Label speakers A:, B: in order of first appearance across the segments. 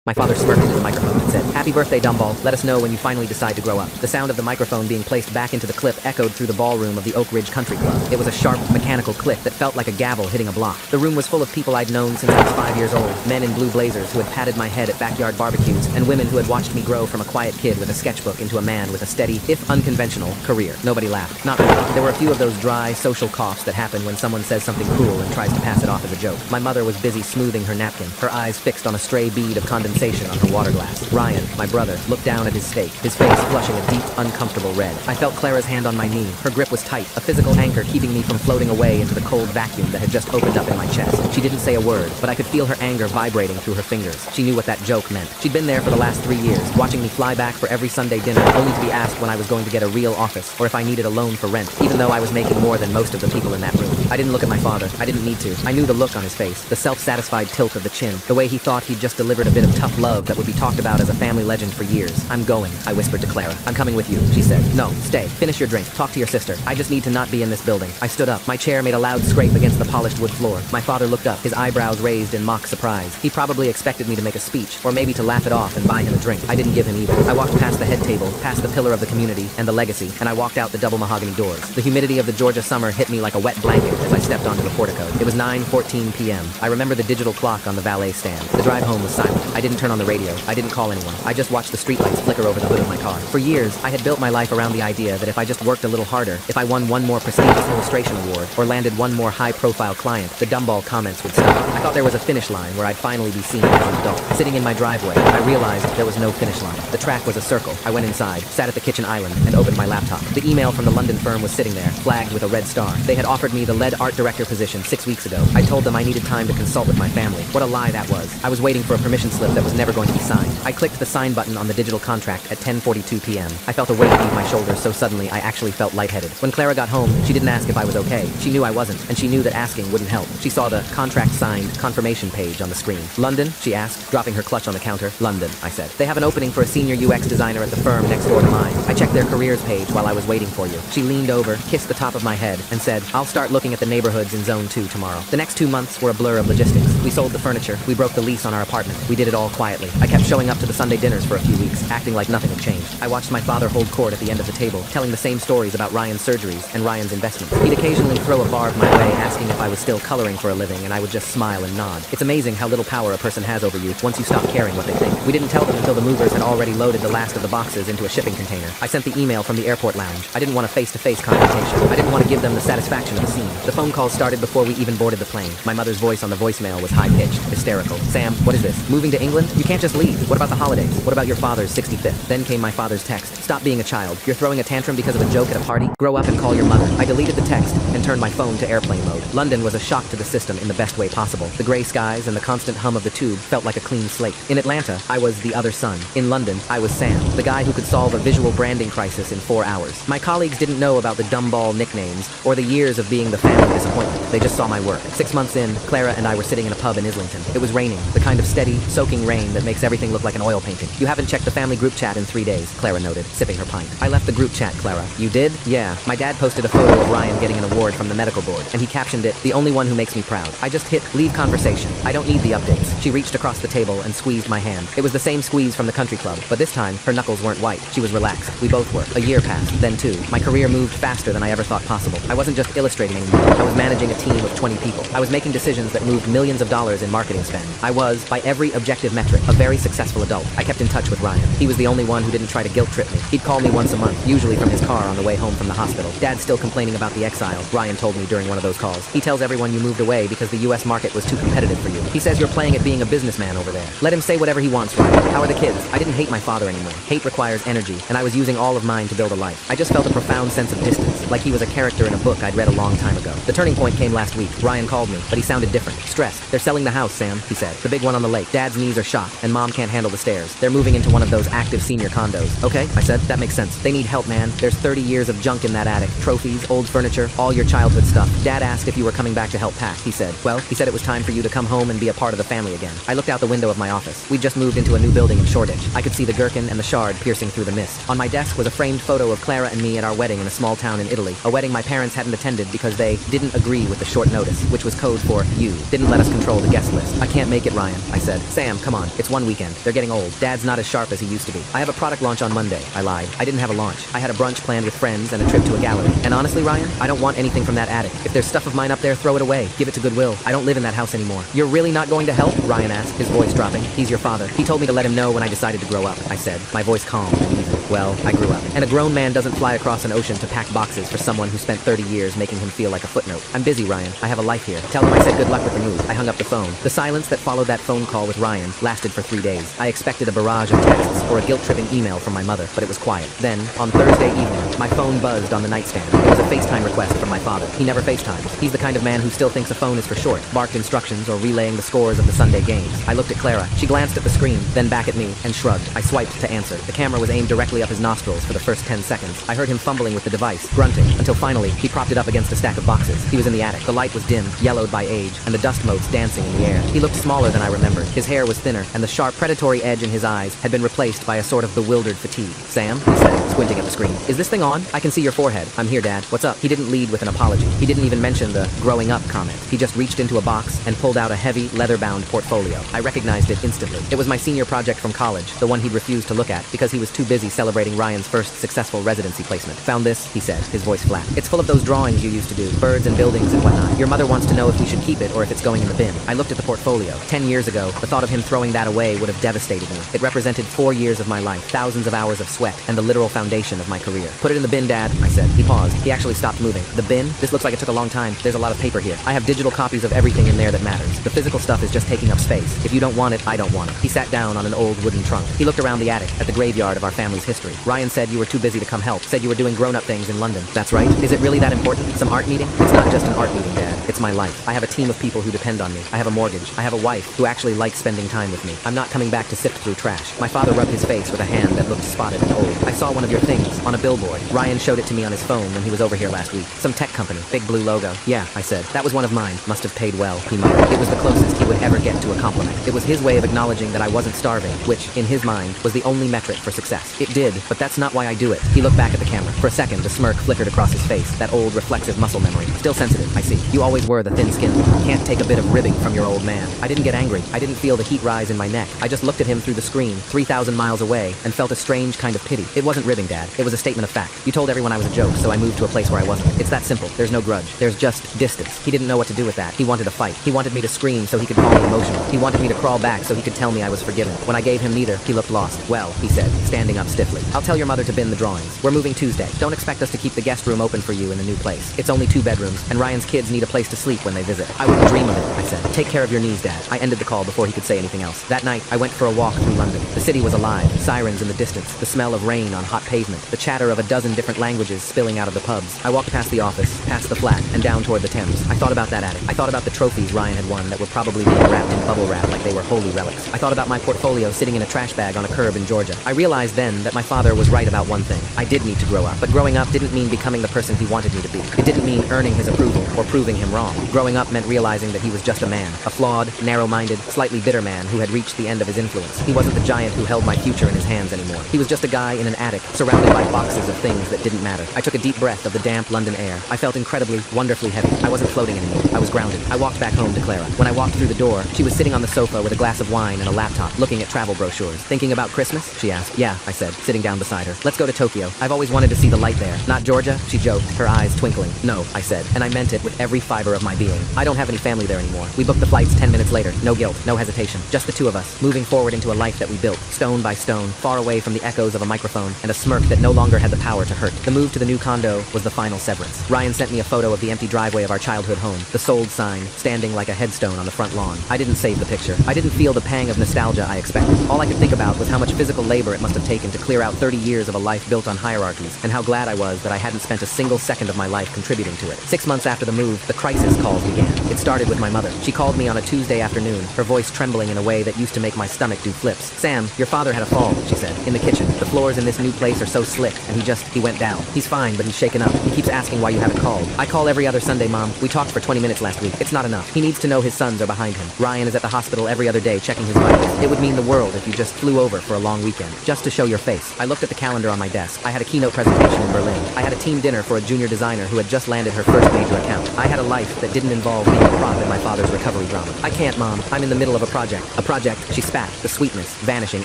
A: My father smirked into the microphone and said, "Happy birthday, dumboll. Let us know when you finally decide to grow up." The sound of the microphone being placed back into the clip echoed through the ballroom of the Oak Ridge Country Club. It was a sharp, mechanical click that felt like a gavel hitting a block. The room was full of people I'd known since I was 5 years old, men in blue blazers who had patted my head at backyard barbecues, and women who had watched me grow from a quiet kid with a sketchbook into a man with a steady, if unconventional, career. Nobody laughed. Not really. There were a few of those dry, social coughs that happen when someone says something cruel and tries to pass it off as a joke. My mother was busy smoothing her napkin, her eyes fixed on a stray bead of condensation on her water glass. Ryan, my brother, looked down at his steak, his face flushing a deep, uncomfortable red. I felt Clara's hand on my knee. Her grip was tight, a physical anchor keeping me from floating away into the cold vacuum that had just opened up in my chest. She didn't say a word, but I could feel her anger vibrating through her fingers. She knew what that joke meant. She'd been there for the last 3 years, watching me fly back for every Sunday dinner, only to be asked when I was going to get a real office, or if I needed a loan for rent, even though I was making more than most of the people in that room. I didn't look at my father. I didn't need to. I knew the look on his face, the self-satisfied tilt of the chin, the way he thought he'd just delivered a bit of tough love that would be talked about as a family legend for years. "I'm going," I whispered to Clara. "I'm coming with you," she said. "No, stay. Finish your drink. Talk to your sister. I just need to not be in this building." I stood up. My chair made a loud scrape against the polished wood floor. My father looked up, his eyebrows raised in mock surprise. He probably expected me to make a speech, or maybe to laugh it off and buy him a drink. I didn't give him either. I walked past the head table, past the pillar of the community and the legacy, and I walked out the double mahogany doors. The humidity of the Georgia summer hit me like a wet blanket as I stepped onto the portico. It was 9:14 p.m. I remember the digital clock on the valet stand. The drive home was silent. I didn't turn on the radio. I didn't call anyone. I just watched the streetlights flicker over the hood of my car. For years, I had built my life around the idea that if I just worked a little harder, if I won one more prestigious illustration award, or landed one more high-profile client, the dumbball comments would stop. I thought there was a finish line where I'd finally be seen as an adult. Sitting in my driveway, I realized there was no finish line. The track was a circle. I went inside, sat at the kitchen island, and opened my laptop. The email from the London firm was sitting there, flagged with a red star. They had offered me the lead art director position 6 weeks ago. I told them I needed time to consult with my family. What a lie that was. I was waiting for a permission slip that was never going to be signed. I clicked the sign button on the digital contract at 10:42 p.m. I felt a weight leave my shoulders so suddenly I actually felt lightheaded. When Clara got home, she didn't ask if I was okay. She knew I wasn't, and she knew that asking wouldn't help. She saw the contract signed confirmation page on the screen. "London?" she asked, dropping her clutch on the counter. "London," I said. "They have an opening for a senior UX designer at the firm next door to mine. I checked their careers page while I was waiting for you." She leaned over, kissed the top of my head, and said, "I'll start looking at the neighborhoods in Zone 2 tomorrow." The next 2 months were a blur of logistics. We sold the furniture. We broke the lease on our apartment. We did it all quietly. I kept showing up to the Sunday dinners for a few weeks, acting like nothing had changed. I watched my father hold court at the end of the table, telling the same stories about Ryan's surgeries and Ryan's investments. He'd occasionally throw a barb my way, asking if I was still coloring for a living, and I would just smile and nod. It's amazing how little power a person has over you once you stop caring what they think. We didn't tell them until the movers had already loaded the last of the boxes into a shipping container. I sent the email from the airport lounge. I didn't want a face-to-face confrontation. I didn't want to give them the satisfaction of a scene. The phone call started before we even boarded the plane. My mother's voice on the voicemail was high-pitched, hysterical. "Sam, what is this? Moving to England? You can't just leave. What about the holidays? What about your father's 65th? Then came my father's text. "Stop being a child. You're throwing a tantrum because of a joke at a party? Grow up and call your mother." I deleted the text and turned my phone to airplane mode. London was a shock to the system in the best way possible. The gray skies and the constant hum of the tube felt like a clean slate. In Atlanta, I was the other son. In London, I was Sam, the guy who could solve a visual branding crisis in 4 hours. My colleagues didn't know about the dumbball nicknames or the years of being the family disappointment. They just saw my work. 6 months in, Clara and I were sitting in a pub in Islington. It was raining, the kind of steady, soaking rain that makes everything look like an oil painting. "You haven't checked the family group chat in 3 days, Clara noted, sipping her pint. "I left the group chat, Clara." "You did?" "Yeah. My dad posted a photo of Ryan getting an award from the medical board, and he captioned it, 'The only one who makes me proud.' I just hit leave conversation. I don't need the updates." She reached across the table and squeezed my hand. It was the same squeeze from the country club, but this time, her knuckles weren't white. She was relaxed. We both were. A year passed, then 2. My career moved faster than I ever thought possible. I wasn't just illustrating anymore. I was managing a team of 20 people. I was making decisions that moved millions of dollars in marketing spend. I was, by every objective metric, a very successful adult. I kept in touch with Ryan. He was the only one who didn't try to guilt trip me. He'd call me once a month, usually from his car on the way home from the hospital. "Dad's still complaining about the exile," Ryan told me during one of those calls. "He tells everyone you moved away because the US market was too competitive for you. He says you're playing at being a businessman over there. Let him say whatever he wants, Ryan. How are the kids?" I didn't hate my father anymore. Hate requires energy, and I was using all of mine to build a life. I just felt a profound sense of distance, like he was a character in a book I'd read a long time ago. The turning point came last week. Ryan called me, but he sounded different. "Stressed. They're selling the house, Sam," he said. "The big one on the lake. Dad's knees are shot, and Mom can't handle the stairs. They're moving into one of those active senior condos." "Okay," I said. "That makes sense. They need help, man. There's 30 years of junk in that attic. Trophies, old furniture, all your childhood stuff. Dad asked if you were coming back to help pack, he said. Well, he said it was time for you to come home and be a part of the family again. I looked out the window of my office. We'd just moved into a new building in Shoreditch. I could see the gherkin and the shard piercing through the mist. On my desk was a framed photo of Clara and me at our wedding in a small town in Italy. A wedding my parents hadn't attended because they didn't agree with the short notice, which was code for you. Didn't let us control the guest list. I can't make it, Ryan, I said. Sam, come on. It's one weekend. They're getting old. Dad's not as sharp as he used to be. I have a product launch on Monday. I lied. I didn't have a launch. I had a brunch planned with friends and a trip to a gallery. And honestly, Ryan, I don't want anything from that attic. If there's stuff of mine up there, throw it away. Give it to Goodwill. I don't live in that house anymore. You're really not going to help? Ryan asked, his voice dropping. He's your father. He told me to let him know when I decided to grow up, I said, my voice calm and even. Well, I grew up. And a grown man doesn't fly across an ocean to pack boxes for someone who spent 30 years making him feel like a footnote. I'm busy, Ryan. I have a life here. Tell him I said good luck with the move. I hung up the phone. The silence that followed that phone call with Ryan lasted for 3 days. I expected a barrage of texts or a guilt-tripping email from my mother, but it was quiet. Then, on Thursday evening, my phone buzzed on the nightstand. It was a FaceTime request from my father. He never FaceTimes. He's the kind of man who still thinks a phone is for short, barked instructions or relaying the scores of the Sunday games. I looked at Clara. She glanced at the screen, then back at me, and shrugged. I swiped to answer. The camera was aimed directly up his nostrils for the first 10 seconds. I heard him fumbling with the device, grunting, until finally, he propped it up against a stack of boxes. He was in the attic. The light was dim, yellowed by age, and the dust motes dancing in the air. He looked smaller than I remembered. His hair was thinner, and the sharp, predatory edge in his eyes had been replaced by a sort of bewildered fatigue. Sam, he said, squinting at the screen. Is this thing on? I can see your forehead. I'm here, Dad. What's up? He didn't lead with an apology. He didn't even mention the growing up comment. He just reached into a box and pulled out a heavy, leather-bound portfolio. I recognized it instantly. It was my senior project from college, the one he'd refused to look at because he was too busy celebrating Ryan's first successful residency placement. Found this, he said, his voice flat. It's full of those drawings you used to do, birds and buildings and whatnot. Your mother wants to know if we should keep it or if it's going in the bin. I looked at the portfolio. 10 years ago, the thought of him throwing that away would have devastated me. It represented 4 years of my life, thousands of hours of sweat, and the literal foundation of my career. Put it in the bin, Dad, I said. He paused. He actually stopped moving. The bin? This looks like it took a long time. There's a lot of paper here. I have digital copies of everything in there that matters. The physical stuff is just taking up space. If you don't want it, I don't want it. He sat down on an old wooden trunk. He looked around the attic, at the graveyard of our family's history. Ryan said you were too busy to come help. Said you were doing grown-up things in London. That's right. Is it really that important? Some art meeting? It's not just an art meeting, Dad. It's my life. I have a team of people who depend on me. I have a mortgage. I have a wife who actually likes spending time with me. I'm not coming back to sift through trash. My father rubbed his face with a hand that looked spotted and old. I saw one of your things on a billboard. Ryan showed it to me on his phone when he was over here last week. Some tech company. Big blue logo. Yeah, I said. That was one of mine. Must have paid well, he muttered. It was the closest he would ever get to a compliment. It was his way of acknowledging that I wasn't starving, which, in his mind, was the only metric for success. It did, but that's not why I do it. He looked back at the camera. For a second, the smirk flickered across his face. That old, reflexive muscle memory. Still sensitive, I see. You always were the thin-skinned one. Can't take a bit of ribbing from your old man. I didn't get angry. I didn't feel the heat rise in my neck. I just looked at him through the screen, 3,000 miles away, and felt a strange kind of pity. It wasn't ribbing, Dad. It was a statement of fact. You told everyone I was a joke, so I moved to a place where I wasn't. It's that simple. There's no grudge. There's just distance. He didn't know what to do with that. He wanted to fight. He wanted me to scream so he could call me emotional. He wanted me to crawl back so he could tell me I was forgiven. When I gave him neither, he looked lost. Well, he said, standing up stiffly. I'll tell your mother to bin the drawings. We're moving Tuesday. Don't expect us to keep the guest room open for you in the new place. It's only 2 bedrooms, and Ryan's kids need a place to sleep when they visit. I wouldn't dream of it, I said. Take care of your knees, Dad. I ended the call before he could say anything else. That night, I went for a walk through London. The city was alive. Sirens in the distance. The smell of rain on hot pavement. The chatter of a dozen different languages spilling out of the pubs. I walked past the office, past the flat, and down toward the Thames. I thought about that attic. I thought about the trophies Ryan had won that were probably being wrapped in bubble wrap like they were holy relics. I thought about my portfolio sitting in a trash bag on a curb in Georgia. I realized then that my father was right about one thing. I did need to grow up, but growing up didn't mean becoming the person he wanted me to be. It didn't mean earning his approval or proving him wrong. Growing up meant realizing that he was just a man, a flawed, narrow-minded, slightly bitter man who had reached the end of his influence. He wasn't the giant who held my future in his hands anymore. He was just a guy in an attic, surrounded by boxes of things that didn't matter. I took a deep breath of the damp London air. I felt incredibly, wonderfully heavy. I wasn't floating anymore. I was grounded. I walked back home to Clara. When I walked through the door, she was sitting on the sofa with a glass of wine and a laptop, looking at travel brochures. Thinking about Christmas? She asked. Yeah, I said, sitting down beside her. Let's go to Tokyo. I've always wanted to see the light there. Not Georgia? She joked, her eyes twinkling. No, I said, and I meant it with every fiber of my being. I don't have any family there anymore. We booked the flights 10 minutes later. No guilt, no hesitation. Just the two of us, moving forward into a life that we built, stone by stone, far away from the echoes of a microphone and a smirk that no longer had the power to hurt. The move to the new condo was the final severance. Ryan sent me a photo of the empty driveway of our childhood home, the sold sign, standing like a headstone on the front lawn. I didn't save the picture. I didn't feel the pang of nostalgia I expected. All I could think about was how much physical labor it must have taken to clear figure out 30 years of a life built on hierarchies, and how glad I was that I hadn't spent a single second of my life contributing to it. 6 months after the move, the crisis calls began. It started with my mother. She called me on a Tuesday afternoon, her voice trembling in a way that used to make my stomach do flips. "Sam, your father had a fall," she said, "in the kitchen. The floors in this new place are so slick, and he went down. He's fine, but he's shaken up. He keeps asking why you haven't called." "I call every other Sunday, Mom. We talked for 20 minutes last week. It's not enough. He needs to know his sons are behind him. Ryan is at the hospital every other day checking his vitals. It would mean the world if you just flew over for a long weekend, just to show your face." I looked at the calendar on my desk. I had a keynote presentation in Berlin. I had a team dinner for a junior designer who had just landed her first major account. I had a life that didn't involve being a prop in my father's recovery drama. "I can't, Mom. I'm in the middle of a project." "A project?" She spat, the sweetness vanishing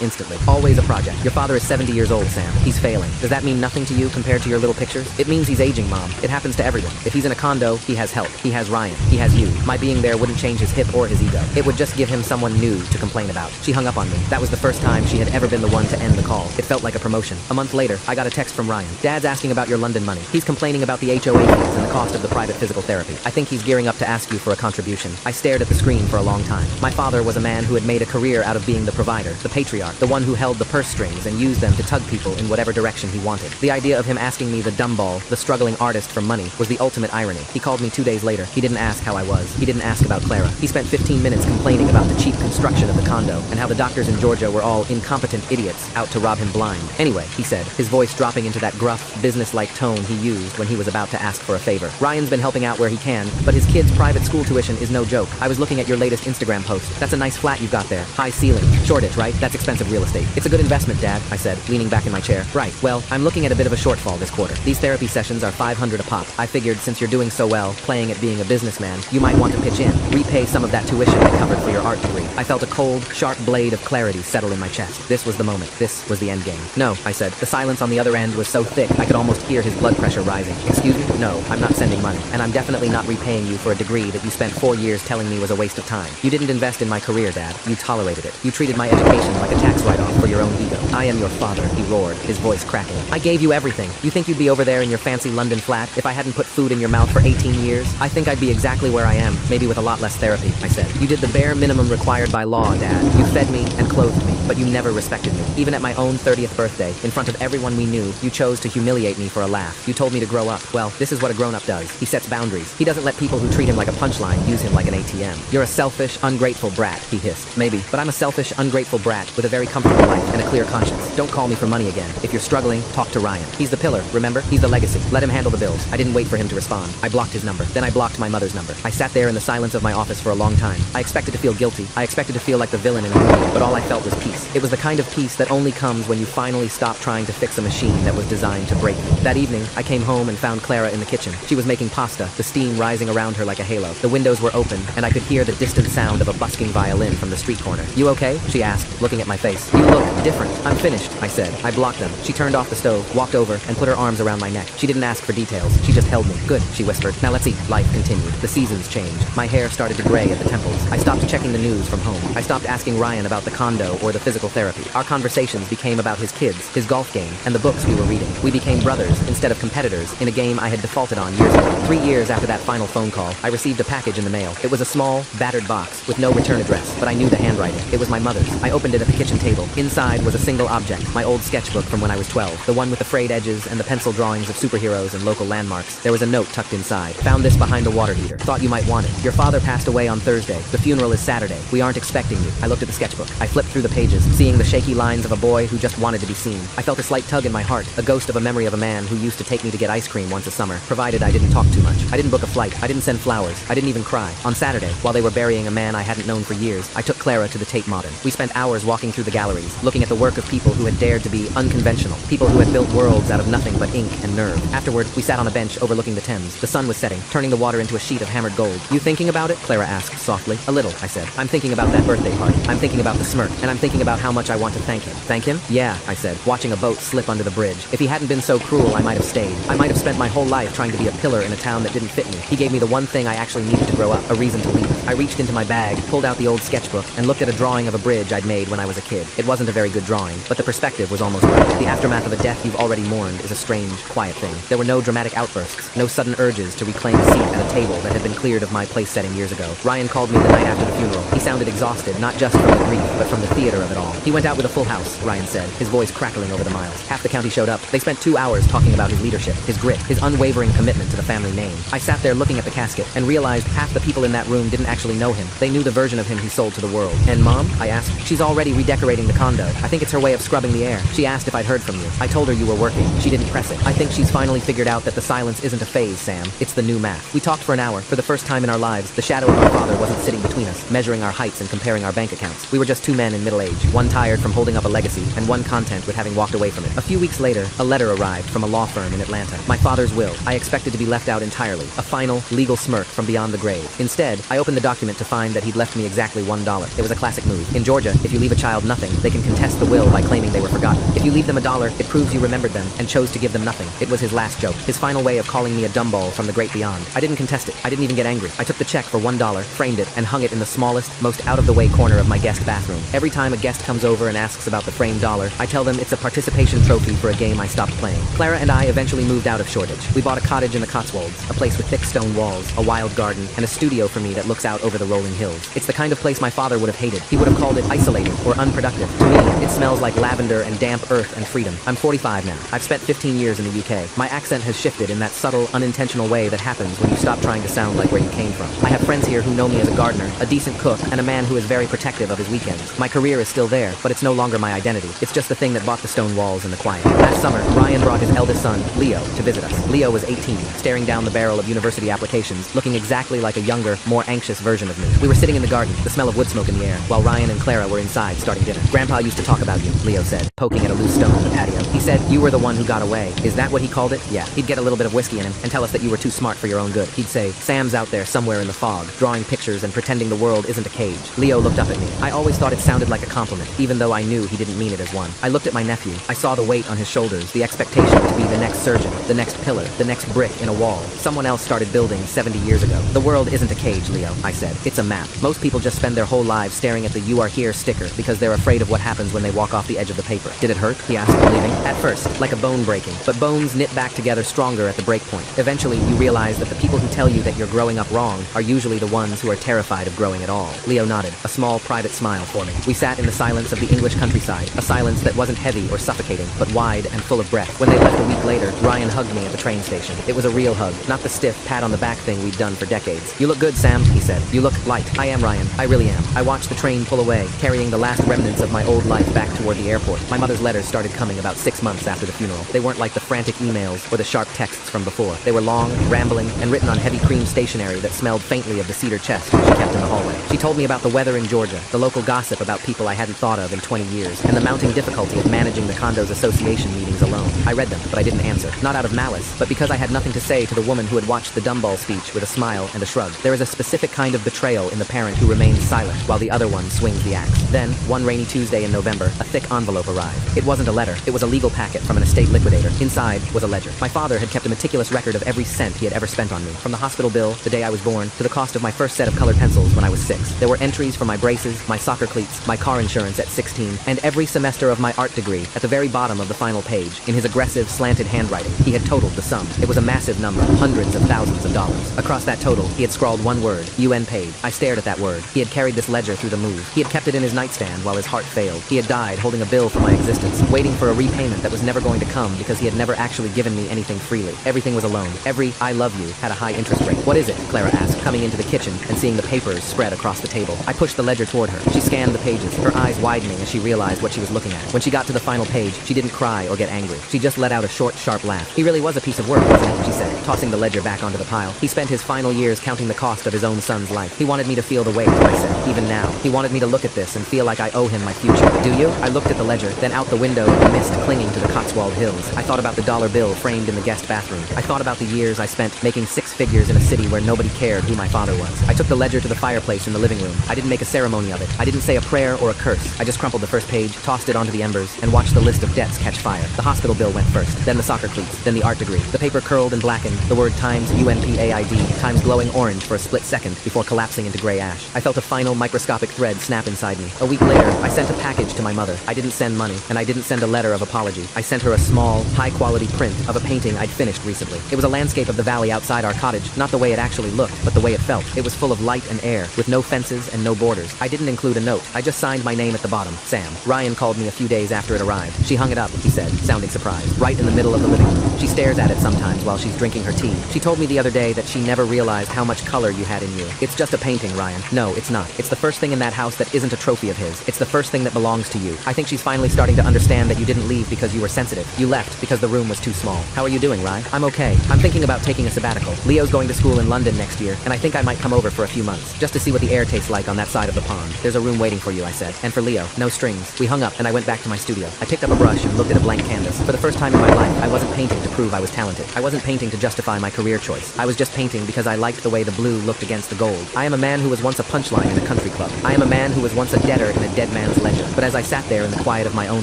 A: instantly. "Always a project. Your father is 70 years old, Sam. He's failing. Does that mean nothing to you compared to your little pictures?" "It means he's aging, Mom. It happens to everyone. If he's in a condo, he has help. He has Ryan. He has you. My being there wouldn't change his hip or his ego. It would just give him someone new to complain about." She hung up on me. That was the first time she had ever been the one to end the call. It felt like a promotion. A month later, I got a text from Ryan. "Dad's asking about your London money. He's complaining about the HOA fees and the cost of the private physical therapy. I think he's gearing up to ask you for a contribution." I stared at the screen for a long time. My father was a man who had made a career out of being the provider, the patriarch, the one who held the purse strings and used them to tug people in whatever direction he wanted. The idea of him asking me, the dumboll, the struggling artist, for money was the ultimate irony. He called me 2 days later. He didn't ask how I was. He didn't ask about Clara. He spent 15 minutes complaining about the cheap construction of the condo and how the doctors in Georgia were all incompetent idiots out to rob him blind. "Anyway," he said, his voice dropping into that gruff, business-like tone he used when he was about to ask for a favor. "Ryan's been helping out where he can, but his kid's private school tuition is no joke. I was looking at your latest Instagram post. That's a nice flat you've got there. High ceiling. Shoreditch, right? That's expensive real estate." "It's a good investment, Dad," I said, leaning back in my chair. "Right. Well, I'm looking at a bit of a shortfall this quarter. These therapy sessions are $500 a pop. I figured since you're doing so well, playing at being a businessman, you might want to pitch in. Repay some of that tuition I covered for your art degree." I felt a cold, sharp blade of clarity settle in my chest. This was the moment. This was the end game. "No," I said. The silence on the other end was so thick I could almost hear his blood pressure rising. "Excuse me? No, I'm not sending money. And I'm definitely not repaying you for a degree that you spent 4 years telling me was a waste of time. You didn't invest in my career, Dad. You tolerated it. You treated my education like a tax write-off for your own ego. I am your father," he roared, his voice cracking. "I gave you everything. You think you'd be over there in your fancy London flat if I hadn't put food in your mouth for 18 years? I think I'd be exactly where I am, maybe with a lot less therapy," I said. "You did the bare minimum required by law, Dad. You fed me and clothed me, but you never respected me. Even at my own 30th birthday, in front of everyone we knew, you chose to humiliate me for a laugh. You told me to grow up. Well, this is what a grown-up does. He sets boundaries. He doesn't let people who treat him like a punchline use him like an ATM. You're a selfish, ungrateful brat," he hissed. "Maybe, but I'm a selfish, ungrateful brat with a very comfortable life and a clear conscience. Don't call me for money again. If you're struggling, talk to Ryan. He's the pillar, remember? He's the legacy. Let him handle the bills." I didn't wait for him to respond. I blocked his number. Then I blocked my mother's number. I sat there in the silence of my office for a long time. I expected to feel guilty. I expected to feel like the villain in a movie, but all I felt was peace. It was the kind of peace that only comes when you finally stop trying to fix a machine that was designed to break you. That evening, I came home and found Clara in the kitchen. She was making pasta, the steam rising around her like a halo. The windows were open, and I could hear the distant sound of a busking violin from the street corner. "You okay?" she asked, looking at my face. "You look different." "I'm finished," I said. I blocked them. She turned off the stove, walked over, and put her arms around my neck. She didn't ask for details. She just held me. "Good," she whispered. "Now let's eat." Life continued. The seasons changed. My hair started to gray at the temples. I stopped checking the news from home. I stopped asking Ryan about the condo or the physical therapy. Our conversations became about his kids, his golf game, and the books we were reading. We became brothers instead of competitors in a game I had defaulted on years ago. 3 years after that final phone call, I received a package in the mail. It was a small, battered box with no return address, but I knew the handwriting. It was my mother's. I opened it at the kitchen table. Inside was a single object, my old sketchbook from when I was 12, the one with the frayed edges and the pencil drawings of superheroes and local landmarks. There was a note tucked inside. "Found this behind a water heater. Thought you might want it. Your father passed away on Thursday. The funeral is Saturday. We aren't expecting you." I looked at the sketchbook. I flipped through the pages, seeing the shaky lines of a boy who just wanted to be seen. I felt a slight tug in my heart, a ghost of a memory of a man who used to take me to get ice cream once a summer, provided I didn't talk too much. I didn't book a flight. I didn't send flowers. I didn't even cry. On Saturday, while they were burying a man I hadn't known for years, I took Clara to the Tate Modern. We spent hours walking through the galleries, looking at the work of people who had dared to be unconventional, people who had built worlds out of nothing but ink and nerve. Afterward, we sat on a bench overlooking the Thames. The sun was setting, turning the water into a sheet of hammered gold. "You thinking about it?" Clara asked softly. "A little," I said. "I'm thinking about that birthday party. I'm thinking about the smirk, and I'm thinking about how much I want to thank him." "Thank him?" "Yeah," I said, watching a boat slip under the bridge. "If he hadn't been so cruel, I might have stayed. I might have spent my whole life trying to be a pillar in a town that didn't fit me. He gave me the one thing I actually needed to grow up, a reason to leave." I reached into my bag, pulled out the old sketchbook, and looked at a drawing of a bridge I'd made when I was a kid. It wasn't a very good drawing, but the perspective was almost right. The aftermath of a death you've already mourned is a strange, quiet thing. There were no dramatic outbursts, no sudden urges to reclaim a seat at a table that had been cleared of my place setting years ago. Ryan called me the night after the funeral. He sounded exhausted, not just from the grief, but from the theater of it all. He went out with a full house, Ryan said, his voice crackling over the miles. Half the county showed up. They spent 2 hours talking about his leadership, his grit, his unwavering commitment to the family name. I sat there looking at the casket and realized half the people in that room didn't actually know him. They knew the version of him he sold to the world. And Mom? I asked. She's already redecorating the condo. I think it's her way of scrubbing the air. She asked if I'd heard from you. I told her you were working. She didn't press it. I think she's finally figured out that the silence isn't a phase, Sam. It's the new math. We talked for an hour. For the first time in our lives, the shadow of our father wasn't sitting between us, measuring our heights and comparing our bank accounts. We were just 2 men in middle age, one tired from holding up a legacy, and one content with having walked away from it. A few weeks later, a letter arrived from a law firm in Atlanta. My father's will. I expected to be left out entirely. A final, legal smirk from beyond the grave. Instead, I opened the document to find that he'd left me exactly $1. It was a classic move. In Georgia, if you leave a child nothing, they can contest the will by claiming they were forgotten. If you leave them $1, it proves you remembered them and chose to give them nothing. It was his last joke, his final way of calling me a dumboll from the great beyond. I didn't contest it. I didn't even get angry. I took the check for $1, framed it, and hung it in the smallest, most out-of-the-way corner of my guest bathroom. Every time a guest comes over and asks about the framed dollar, I tell them it's a participation trophy for a game I stopped playing. Clara and I eventually moved out of Shoreditch. We bought a cottage in the Cotswolds, a place with thick stone walls, a wild garden, and a studio for me that looks out over the rolling hills. It's the kind of place my father would have hated. He would have called it isolating or unproductive. To me, it smells like lavender and damp earth and freedom. I'm 45 now. I've spent 15 years in the UK. My accent has shifted in that subtle, unintentional way that happens when you stop trying to sound like where you came from. I have friends here who know me as a gardener, a decent cook, and a man who is very protective of his weekends. My career is still there, but it's no longer my identity. It's just the thing that bought the stone walls and the quiet. Last summer, Ryan brought his eldest son, Leo, to visit us. Leo was 18, staring down the barrel of university applications, looking exactly like a younger, more anxious version of me. We were sitting in the garden, the smell of wood smoke in the air, while Ryan and Clara were inside starting dinner. Grandpa used to talk about you, Leo said, poking at a loose stone on the patio. He said, you were the one who got away. Is that what he called it? Yeah. He'd get a little bit of whiskey in him and tell us that you were too smart for your own good. He'd say, Sam's out there somewhere in the fog, drawing pictures and pretending the world isn't a cage. Leo looked up at me. I always thought it sounded like a compliment, even though I knew he didn't mean it as one. I looked at my nephew. I saw the weight on his shoulders, the expectation to be the next surgeon, the next pillar, the next brick in a wall. Someone else started building 70 years ago. The world isn't a cage, Leo, I said. It's a map. Most people just spend their whole lives staring at the "You are here" sticker because they're afraid of what happens when they walk off the edge of the paper. Did it hurt? He asked, leaving. At first, like a bone breaking, but bones knit back together stronger at the break point. Eventually, you realize that the people who tell you that you're growing up wrong are usually the ones who are terrified of growing at all. Leo nodded, a small private smile forming. We sat in the silence of the English countryside, a silence that wasn't heavy or suffocating, but wide and full of breath. When they left a week later, Ryan hugged me at the train station. It was a real hug, not the stiff pat on the back thing we'd done for decades. You look good, Sam, he said. You look light. I am, Ryan. I really am. I watched the train pull away, carrying the last remnants of my old life back toward the airport. My mother's letters started coming about 6 months after the funeral. They weren't like the frantic emails or the sharp texts from before. They were long, rambling, and written on heavy cream stationery that smelled faintly of the cedar chest she kept in the hallway. She told me about the weather in Georgia, the local gossip about people I hadn't thought of in 20 years, and the mounting difficulty of managing the condo's association meetings alone. I read them, but I didn't answer. Not out of malice, but because I had nothing to say to the woman who had watched the dumboll speech with a smile and a shrug. There is a specific kind of betrayal in the parent who remains silent while the other one swings the axe. Then, one rainy Tuesday in November, a thick envelope arrived. It wasn't a letter. It was a legal packet from an estate liquidator. Inside was a ledger. My father had kept a meticulous record of every cent he had ever spent on me, from the hospital bill, the day I was born, to the cost of my first set of colored pencils when I was 6. There were entries for my braces, my soccer cleats, my car insurance at 16, and every semester of my art degree. At the very bottom of the final page, in his aggressive, slanted handwriting, he had totaled the sum. It was a massive number, hundreds of thousands of dollars. Across that total, he had scrawled one word, UN paid. I stared at that word. He had carried this ledger through the move. He had kept it in his nightstand while his heart failed. He had died holding a bill for my existence, waiting for a repayment that was never going to come because he had never actually given me anything freely. Everything was a loan. Every "I love you" had a high interest rate. What is it? Clara asked, coming into the kitchen and seeing the papers spread across the table. I pushed the ledger toward her. She scanned the pages, her eyes widening as she realized what she was looking at. When she got to the final page, she didn't cry or get angry. She just let out a short, sharp laugh. He really was a piece of work, wasn't he? She said, tossing the ledger back onto the pile. He spent his final years counting the cost of his own son's life. He wanted me to feel the weight, I said, even now. He wanted me to look at this and feel like I owe him my future. Do you? I looked at the ledger, then out the window at the mist clinging to the Cotswold Hills. I thought about the dollar bill framed in the guest bathroom. I thought about the years I spent making 6 figures in a city where nobody cared who my father was. I took the ledger to the fireplace in the living room. I didn't make a ceremony of it. I didn't say a prayer or a curse. I just crumpled the first page, tossed it onto the embers, and watched the list of debts catch fire. The hospital bill went first, then the soccer cleats, then the art degree. The paper curled and blackened, the word times UNPAID, times glowing orange for a split second before collapsing into gray ash. I felt a final microscopic thread snap inside me. A week later, I sent a package to my mother. I didn't send money, and I didn't send a letter of apology. I sent her a small, high-quality print of a painting I'd finished recently. It was a landscape of the valley outside our cottage, not the way it actually looked, but the way it felt. It was full of light and air, with no fences spaces and no borders. I didn't include a note. I just signed my name at the bottom, Sam. Ryan called me a few days after it arrived. She hung it up, he said, sounding surprised, right in the middle of the living room. She stares at it sometimes while she's drinking her tea. She told me the other day that she never realized how much color you had in you. It's just a painting, Ryan. No, it's not. It's the first thing in that house that isn't a trophy of his. It's the first thing that belongs to you. I think she's finally starting to understand that you didn't leave because you were sensitive. You left because the room was too small. How are you doing, Ryan? I'm okay. I'm thinking about taking a sabbatical. Leo's going to school in London next year, and I think I might come over for a few months, just to see what the air tastes like on that side of the pond. There's a room waiting for you, I said. And for Leo, no strings. We hung up, and I went back to my studio. I picked up a brush and looked at a blank canvas. For the first time in my life, I wasn't painting to prove I was talented. I wasn't painting to justify my career choice. I was just painting because I liked the way the blue looked against the gold. I am a man who was once a punchline in a country club. I am a man who was once a debtor in a dead man's ledger. But as I sat there in the quiet of my own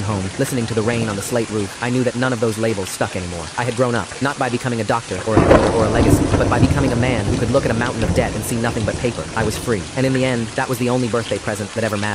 A: home, listening to the rain on the slate roof, I knew that none of those labels stuck anymore. I had grown up, not by becoming a doctor or a lawyer or a legacy, but by becoming a man who could look at a mountain of debt and see nothing but paper. I was free. And in the end, that was the only birthday present that ever mattered.